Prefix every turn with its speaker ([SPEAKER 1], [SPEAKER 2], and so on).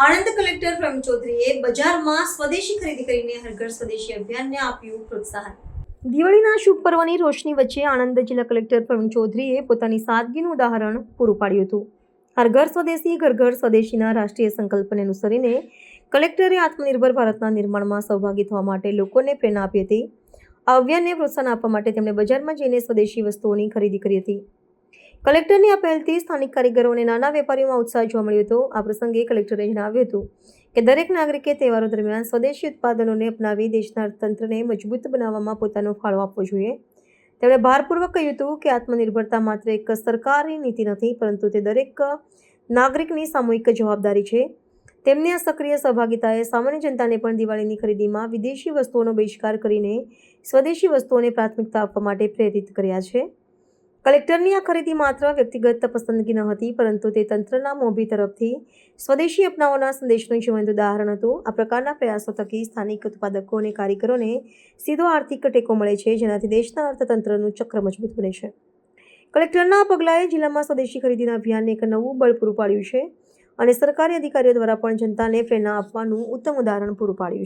[SPEAKER 1] Anand collector Pravin ચૌધરીએ બજારમાં સ્વદેશી ખરીદી કરીને હર ઘર સ્વદેશી અભિયાનને આપ્યું પ્રોત્સાહન। દિવાળીના શુભ પર્વની રોશની વચ્ચે આણંદ જિલ્લા કલેક્ટર પ્રવીણ ચૌધરીએ પોતાની સાદગીનું ઉદાહરણ પૂરું પાડ્યું હતું। હર ઘર સ્વદેશી ઘર ઘર સ્વદેશીના રાષ્ટ્રીય સંકલ્પને અનુસરીને કલેક્ટરે આત્મનિર્ભર ભારતના નિર્માણમાં સહભાગી થવા માટે લોકોને પ્રેરણા આપી હતી। આ અભિયાનને પ્રોત્સાહન આપવા માટે તેમણે બજારમાં જઈને સ્વદેશી વસ્તુઓની ખરીદી કરી હતી। કલેક્ટરની આ પહેલથી સ્થાનિક કારીગરો અને નાના વેપારીઓમાં ઉત્સાહ જોવા મળ્યો હતો। આ પ્રસંગે કલેક્ટરે જણાવ્યું હતું કે દરેક નાગરિકે તહેવારો દરમિયાન સ્વદેશી ઉત્પાદનોને અપનાવી દેશના અર્થતંત્રને મજબૂત બનાવવામાં પોતાનો ફાળો આપવો જોઈએ। તેમણે ભારપૂર્વક કહ્યું હતું કે આત્મનિર્ભરતા માત્ર એક સરકારી નીતિ નથી, પરંતુ તે દરેક નાગરિકની સામૂહિક જવાબદારી છે। તેમની આ સક્રિય સહભાગિતાએ સામાન્ય જનતાને પણ દિવાળીની ખરીદીમાં વિદેશી વસ્તુઓનો બહિષ્કાર કરીને સ્વદેશી વસ્તુઓને પ્રાથમિકતા આપવા માટે પ્રેરિત કર્યા છે। કલેક્ટરની આ ખરીદી માત્ર વ્યક્તિગત પસંદગી ન હતી, પરંતુ તે તંત્રના મોભી તરફથી સ્વદેશી અપનાવવાના સંદેશનું જીવંત ઉદાહરણ હતું। આ પ્રકારના પ્રયાસો થકી સ્થાનિક ઉત્પાદકો અને કારીગરોને સીધો આર્થિક ટેકો મળે છે, જેનાથી દેશના અર્થતંત્રનું ચક્ર મજબૂત બને છે। કલેક્ટરના આ પગલાએ જિલ્લામાં સ્વદેશી ખરીદીના અભિયાનને એક નવું બળ પૂરું પાડ્યું છે અને સરકારી અધિકારીઓ દ્વારા પણ જનતાને પ્રેરણા આપવાનું ઉત્તમ ઉદાહરણ પૂરું પાડ્યું છે।